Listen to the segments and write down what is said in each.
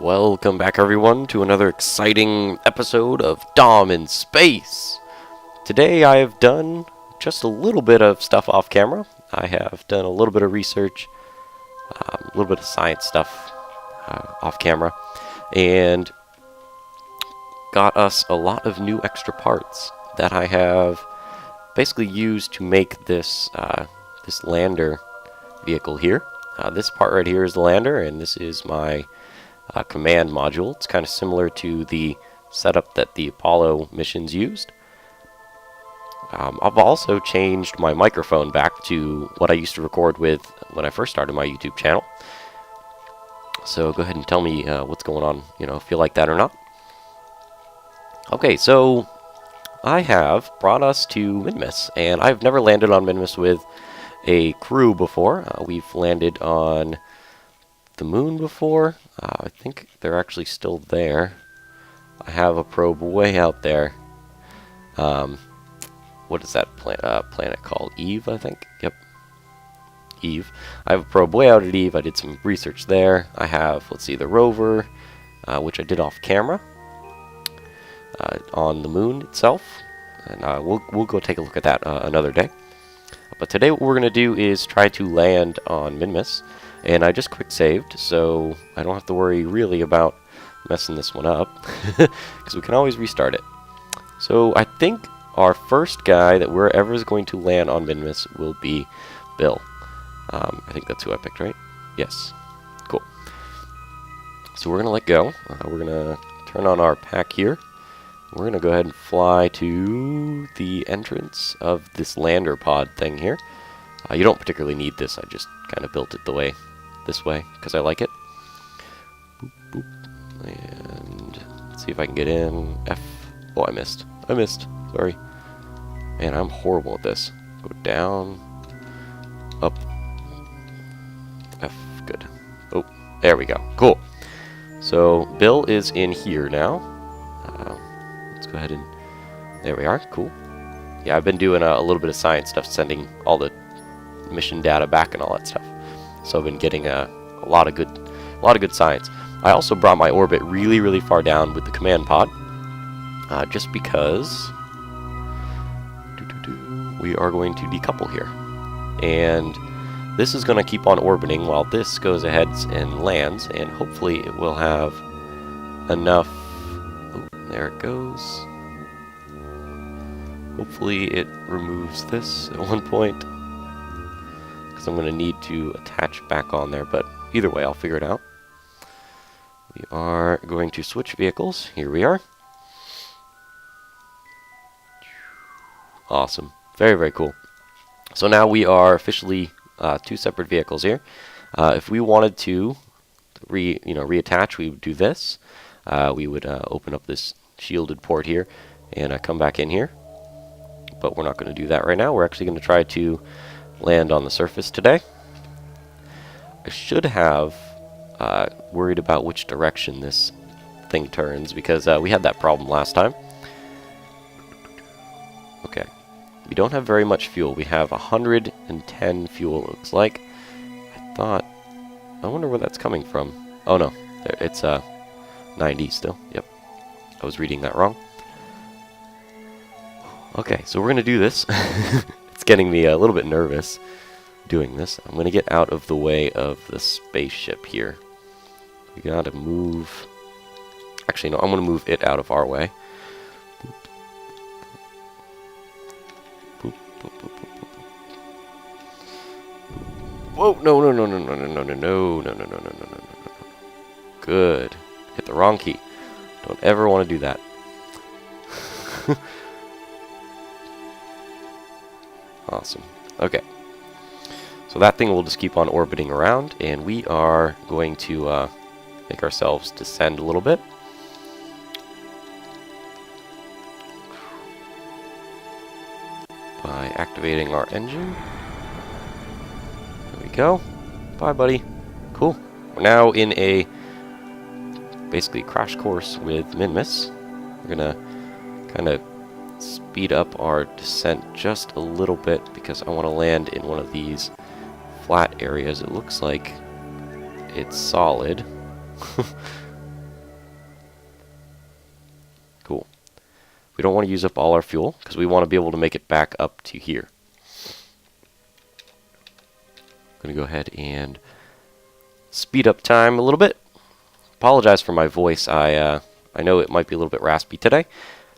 Welcome back, everyone, to another exciting episode of Dom in Space. Today I have done just a little bit of stuff off camera. I have done a little bit of research, a little bit of science stuff off camera, and got us a lot of new extra parts that I have basically used to make this this lander vehicle here. This part right here is the lander, and this is my command module. It's kind of similar to the setup that the Apollo missions used. I've also changed my microphone back to what I used to record with when I first started my YouTube channel. So go ahead and tell me what's going on, if you like that or not. Okay, so I have brought us to Minmus, and I've never landed on Minmus with a crew before. We've landed on the moon before. I think they're actually still there. I have a probe way out there. What is that planet called? Eve, I think? Yep. Eve. I have a probe way out at Eve. I did some research there. I have, let's see, the rover, which I did off camera, on the moon itself. And we'll go take a look at that another day. But today what we're going to do is try to land on Minmus. And I just quick saved, so I don't have to worry really about messing this one up, because we can always restart it. So I think our first guy that we're ever going to land on Minmus will be Bill. I think that's who I picked, right? Yes. Cool. So we're going to let go. We're going to turn on our pack here. We're going to go ahead and fly to the entrance of this lander pod thing here. You don't particularly need this. I just kind of built it this way, because I like it. Boop, boop. And let's see if I can get in. F. Oh, I missed. Sorry. Man, I'm horrible at this. Go down. Up. F. Good. Oh, there we go. Cool. So, Bill is in here now. Let's go ahead and... There we are. Cool. Yeah, I've been doing a little bit of science stuff, sending all the mission data back and all that stuff. So I've been getting a lot of good science. I also brought my orbit really, really far down with the command pod, just because we are going to decouple here, and this is going to keep on orbiting while this goes ahead and lands, and hopefully it will have enough. Oh, there it goes. Hopefully it removes this at one point, because I'm going to need to attach back on there, but either way, I'll figure it out. We are going to switch vehicles. Here we are. Awesome. Very, very cool. So now we are officially two separate vehicles here. If we wanted to reattach, we would do this. We would open up this shielded port here and come back in here. But we're not going to do that right now. We're actually going to try to land on the surface today. I should have worried about which direction this thing turns, because we had that problem last time. Okay. We don't have very much fuel. We have 110 fuel, it looks like. I wonder where that's coming from. Oh no, there, it's 90 still. Yep. I was reading that wrong. Okay, so we're going to do this. It's getting me a little bit nervous doing this. I'm going to get out of the way of the spaceship here. We got to move... Actually, no, I'm going to move it out of our way. Boop. Boop, boop, boop, boop, boop. Whoa, no. Good. Hit the wrong key. Don't ever want to do that. Awesome. Okay. So that thing will just keep on orbiting around, and we are going to make ourselves descend a little bit. By activating our engine. There we go. Bye, buddy. Cool. We're now in a basically crash course with Minmus. We're gonna kind of speed up our descent just a little bit, because I want to land in one of these flat areas. It looks like it's solid. Cool. We don't want to use up all our fuel because we want to be able to make it back up to here. I'm going to go ahead and speed up time a little bit. Apologize for my voice. I know it might be a little bit raspy today.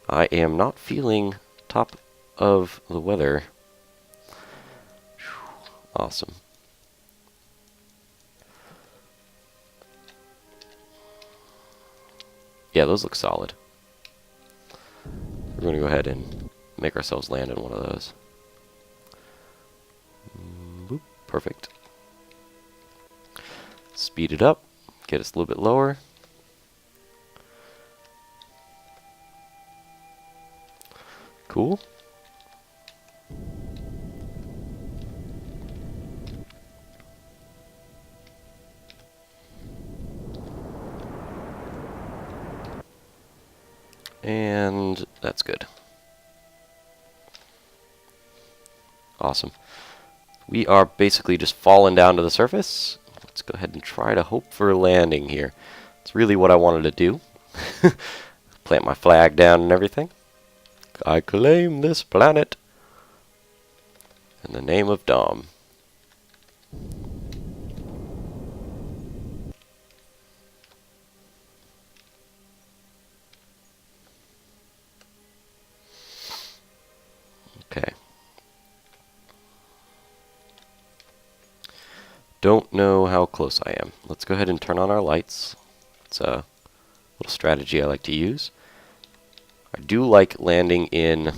I am not feeling top of the weather. Awesome. Yeah, those look solid. We're going to go ahead and make ourselves land in one of those. Boop. Perfect. Speed it up. Get us a little bit lower. Cool. And that's good. Awesome. We are basically just falling down to the surface. Let's go ahead and try to hope for a landing here. It's really what I wanted to do. Plant my flag down and everything. I claim this planet in the name of Dom. Okay. Don't know how close I am. Let's go ahead and turn on our lights. It's a little strategy I like to use. I do like landing in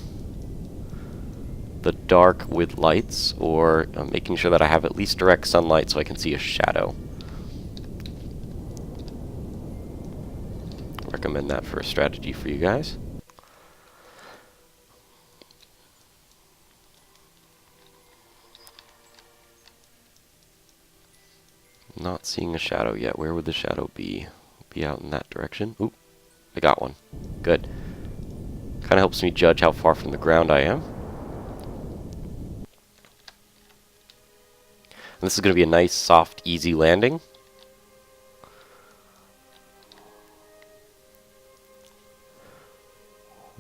the dark with lights, or making sure that I have at least direct sunlight so I can see a shadow. Recommend that for a strategy for you guys. Not seeing a shadow yet. Where would the shadow be? Be out in that direction. Oop, I got one. Good. Kind of helps me judge how far from the ground I am. And this is going to be a nice, soft, easy landing.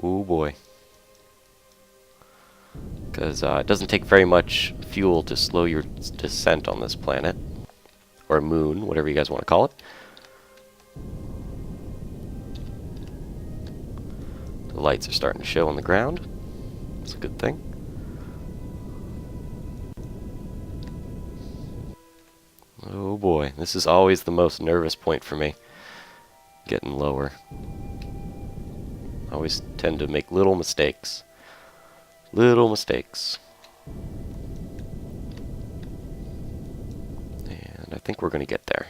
Oh boy. Because it doesn't take very much fuel to slow your descent on this planet. Or moon, whatever you guys want to call it. The lights are starting to show on the ground. That's a good thing. Oh boy, this is always the most nervous point for me. Getting lower. I always tend to make little mistakes. Little mistakes. And I think we're going to get there.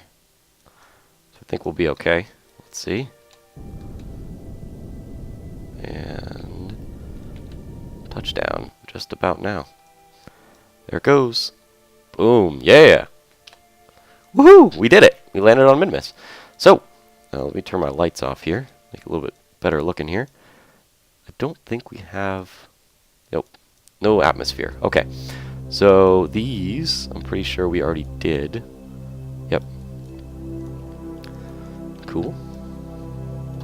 So I think we'll be okay. Let's see. And touchdown just about now. There it goes. Boom. Yeah. Woohoo! We did it. We landed on Minmus. So, let me turn my lights off here. Make it a little bit better looking here. I don't think we have... Nope. No atmosphere. Okay. So, these, I'm pretty sure we already did. Yep. Cool.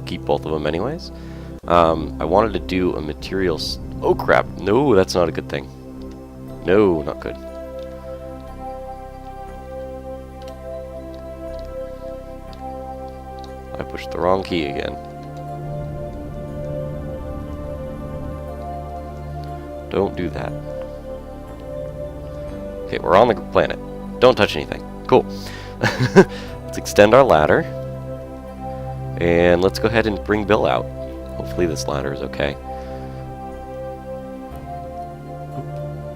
Keep both of them anyways. I wanted to do a materials... Oh crap! No, that's not a good thing. No, not good. I pushed the wrong key again. Don't do that. Okay, we're on the planet. Don't touch anything. Cool. Let's extend our ladder. And let's go ahead and bring Bill out. Hopefully this ladder is okay.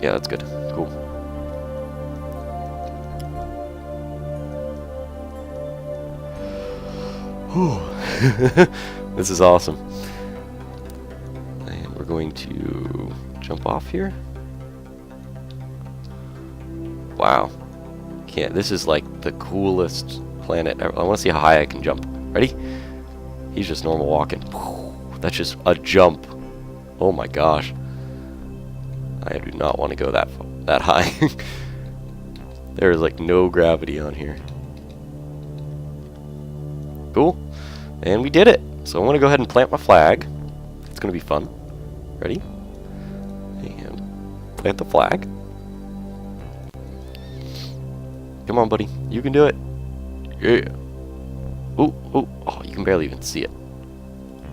Yeah, that's good. Cool. This is awesome. And we're going to jump off here. Wow. This is like the coolest planet ever. I want to see how high I can jump. Ready? He's just normal walking. That's just a jump. Oh my gosh. I do not want to go that high. There is like no gravity on here. Cool. And we did it. So I'm going to go ahead and plant my flag. It's going to be fun. Ready? And plant the flag. Come on, buddy. You can do it. Yeah. Ooh, ooh. Oh, you can barely even see it.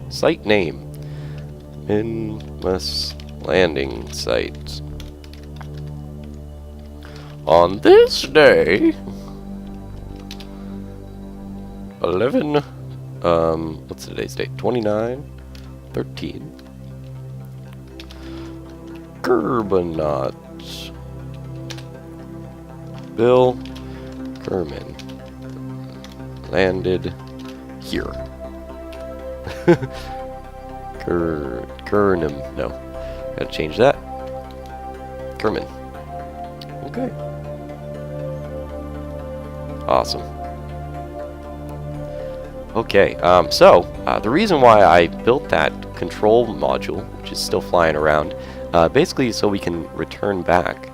Site name. Minmus landing site. On this day, 11, what's today's date? 29/13. Kerbonaut. Bill Kerman landed here. Kernum. No. Gotta change that. Kerman. Okay. Awesome. Okay, the reason why I built that control module, which is still flying around, basically so we can return back.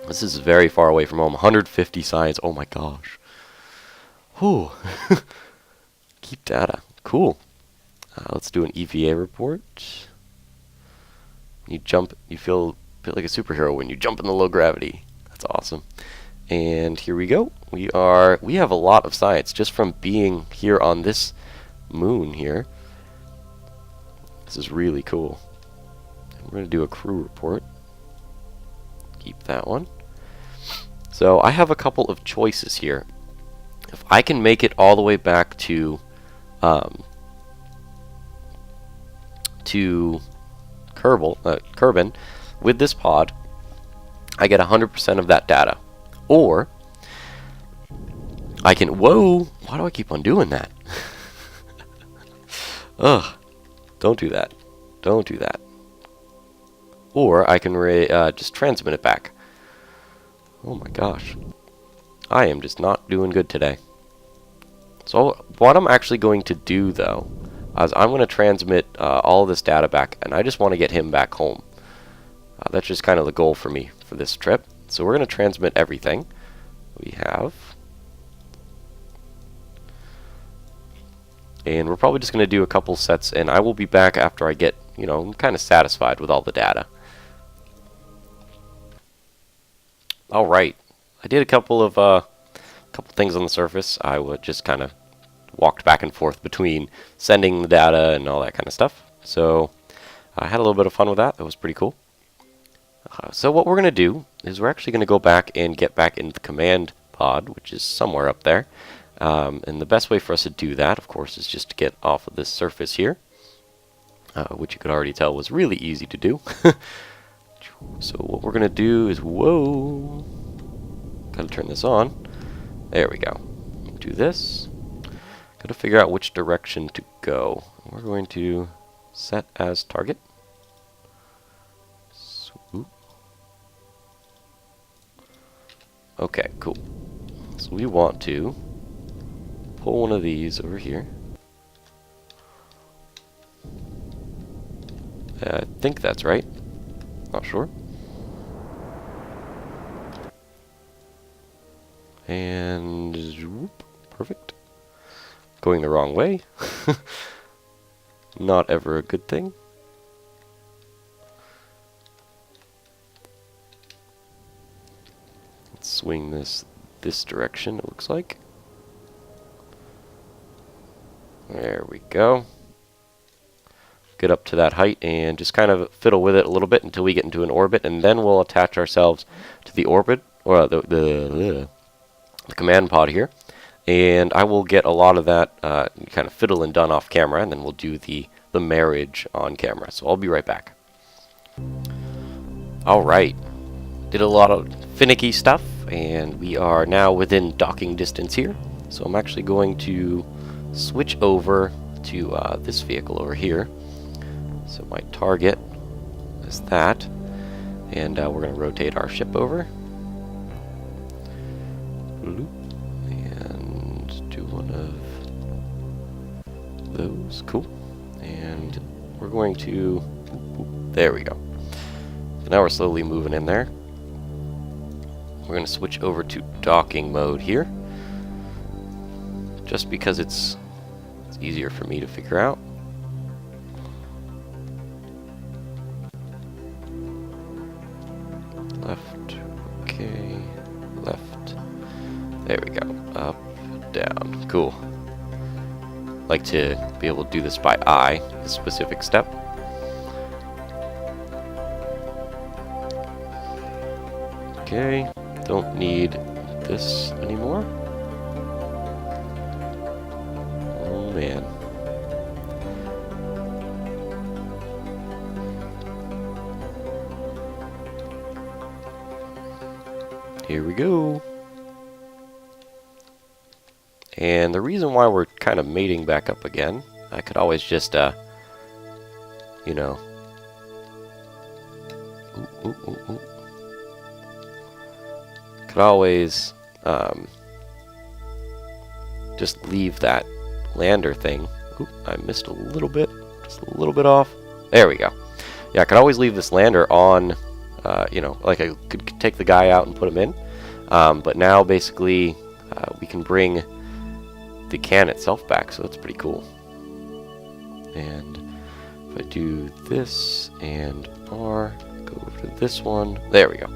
This is very far away from home, 150 science, oh my gosh. Whew. Keep data, cool. Let's do an EVA report. You jump, you feel a bit like a superhero when you jump in the low gravity. That's awesome. And here we go. We have a lot of science just from being here on this moon here. This is really cool. We're going to do a crew report. Keep that one. So I have a couple of choices here. If I can make it all the way back to Kerbin with this pod, I get 100% of that data. Or I can, whoa, why do I keep on doing that? Ugh, don't do that. Don't do that. Or I can just transmit it back. Oh my gosh. I am just not doing good today. So what I'm actually going to do though, is I'm going to transmit all this data back, and I just want to get him back home. That's just kind of the goal for me for this trip. So we're going to transmit everything we have. And we're probably just going to do a couple sets, and I will be back after I get, you know, kind of satisfied with all the data. Alright, I did a couple things on the surface. I would just kind of walked back and forth between sending the data and all that kind of stuff. So I had a little bit of fun with that. That was pretty cool. So what we're going to do is we're actually going to go back and get back into the command pod, which is somewhere up there. And the best way for us to do that, of course, is just to get off of this surface here, which you could already tell was really easy to do. So what we're going to do is, whoa, gotta turn this on. There we go. Do this. Gotta figure out which direction to go. We're going to set as target. Swoop. Okay, cool. So we want to pull one of these over here. I think that's right. Not sure. And whoop, perfect. Going the wrong way. Not ever a good thing. Let's swing this direction, it looks like. There we go. Get up to that height and just kind of fiddle with it a little bit until we get into an orbit, and then we'll attach ourselves to the orbit, or the command pod here, and I will get a lot of that kind of fiddling done off camera, and then we'll do the marriage on camera. So I'll be right back. Alright, did a lot of finicky stuff, and we are now within docking distance here. So I'm actually going to switch over to this vehicle over here. So my target is that, and we're going to rotate our ship over and do one of those. Cool. And we're going to, there we go. So now we're slowly moving in there. We're going to switch over to docking mode here, just because it's easier for me to figure out. cool. Like to be able to do this by eye, a specific step. Okay, don't need this anymore. Oh man. Here we go. And the reason why we're kind of mating back up again, I could always just, you know. Could always, just leave that lander thing. Oop, I missed a little bit. Just a little bit off. There we go. Yeah, I could always leave this lander on, you know, like I could take the guy out and put him in. But now, basically, we can bring the can itself back, so that's pretty cool. And if I do this and R, go over to this one, there we go.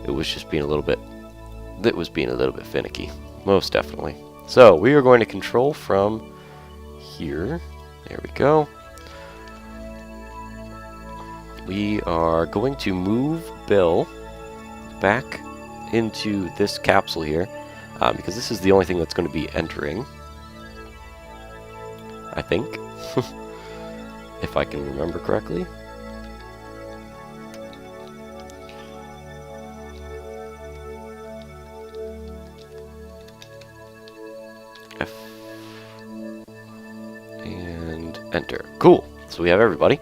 It was just being a little bit, finicky, most definitely. So we are going to control from here. There we go. We are going to move Bill back into this capsule here. Because this is the only thing that's going to be entering, I think, if I can remember correctly. F and enter. Cool. So we have everybody.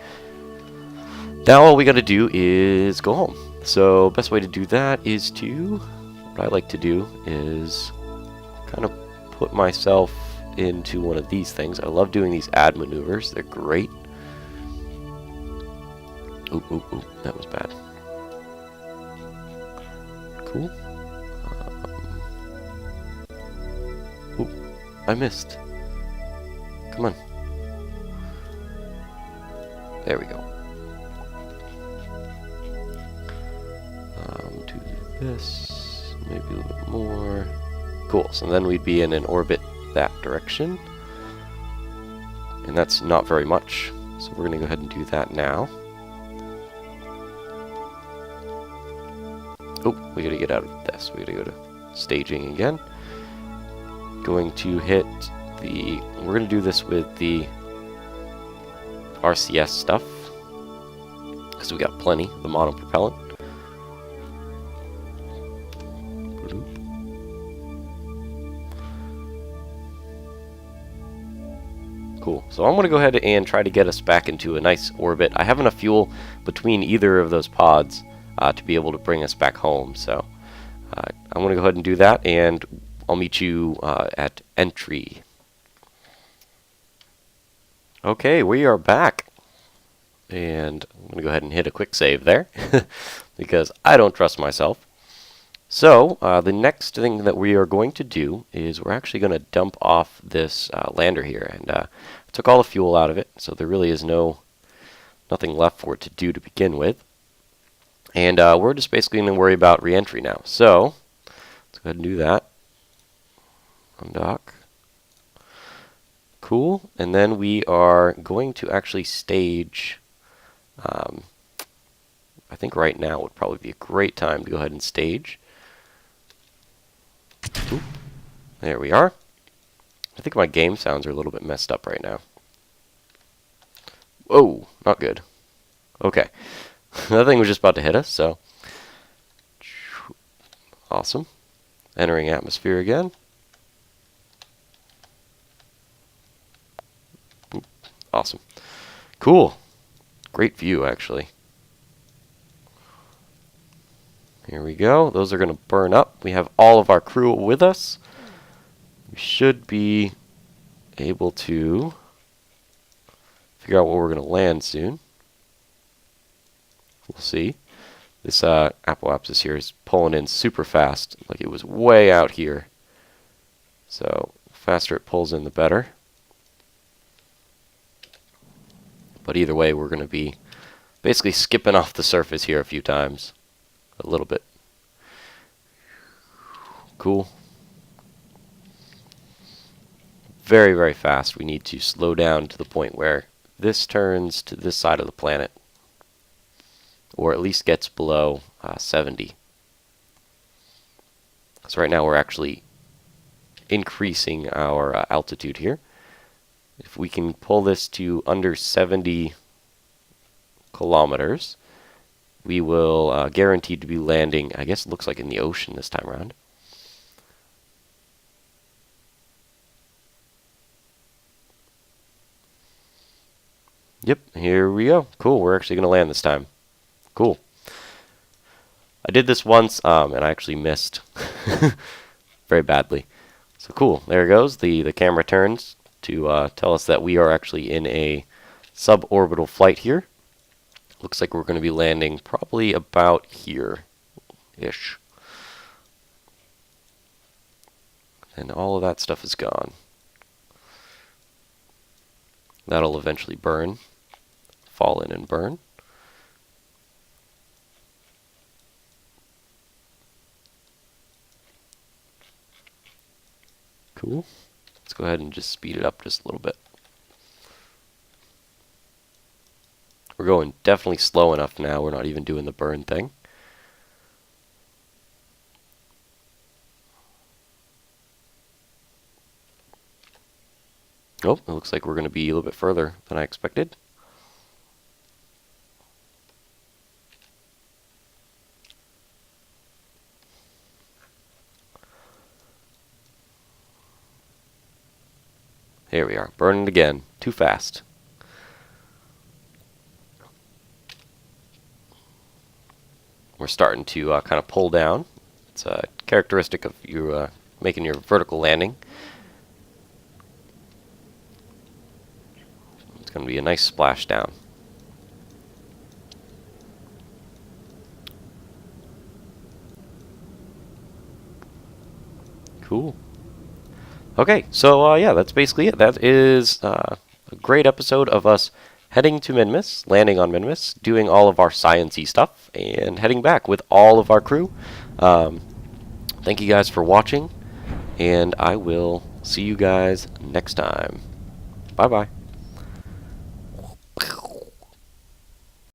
Now all we got to do is go home. So best way to do that is to... What I like to do is kind of put myself into one of these things. I love doing these add maneuvers. They're great. Oop, oop, oop. That was bad. Cool. Oop. I missed. Come on. There we go. Do this. Maybe a little bit more. Cool, so then we'd be in an orbit that direction. And that's not very much. So we're going to go ahead and do that now. Oh, we got to get out of this. We got to go to staging again. Going to hit the... We're going to do this with the RCS stuff. Because we got plenty, the monopropellant. Cool. So I'm going to go ahead and try to get us back into a nice orbit. I have enough fuel between either of those pods to be able to bring us back home. So I'm going to go ahead and do that, and I'll meet you at entry. Okay, we are back. And I'm going to go ahead and hit a quick save there because I don't trust myself. So, the next thing that we are going to do is we're actually going to dump off this lander here, and I took all the fuel out of it, so there really is nothing left for it to do to begin with. And we're just basically going to worry about re-entry now. So, let's go ahead and do that. Undock. Cool. And then we are going to actually stage... I think right now would probably be a great time to go ahead and stage. Oop. There we are. I think my game sounds are a little bit messed up right now. Whoa, not good. Okay. That thing was just about to hit us, so. Awesome. Entering atmosphere again. Oop. Awesome. Cool. Great view, actually. Here we go. Those are going to burn up. We have all of our crew with us. We should be able to figure out where we're going to land soon. We'll see. This apoapsis here is pulling in super fast. Like it was way out here. So the faster it pulls in, the better. But either way, we're going to be basically skipping off the surface here a few times. A little bit. Cool. very, very fast. We need to slow down to the point where this turns to this side of the planet, or at least gets below 70. So right now we're actually increasing our altitude here. If we can pull this to under 70 kilometers, we will guaranteed to be landing, I guess it looks like in the ocean this time around. Yep, here we go. Cool, we're actually going to land this time. Cool. I did this once, and I actually missed very badly. So cool, there it goes. The camera turns to tell us that we are actually in a suborbital flight here. Looks like we're going to be landing probably about here-ish. And all of that stuff is gone. That'll eventually burn. Fall in and burn. Cool. Let's go ahead and just speed it up just a little bit. We're going definitely slow enough now. We're not even doing the burn thing. Oh, it looks like we're going to be a little bit further than I expected. Here we are, burning again. Too fast. We're starting to kind of pull down. It's a characteristic of you making your vertical landing. It's going to be a nice splashdown. Cool. Okay, so yeah, that's basically it. That is a great episode of us heading to Minmus, landing on Minmus, doing all of our science-y stuff, and heading back with all of our crew. Thank you guys for watching, and I will see you guys next time. Bye-bye.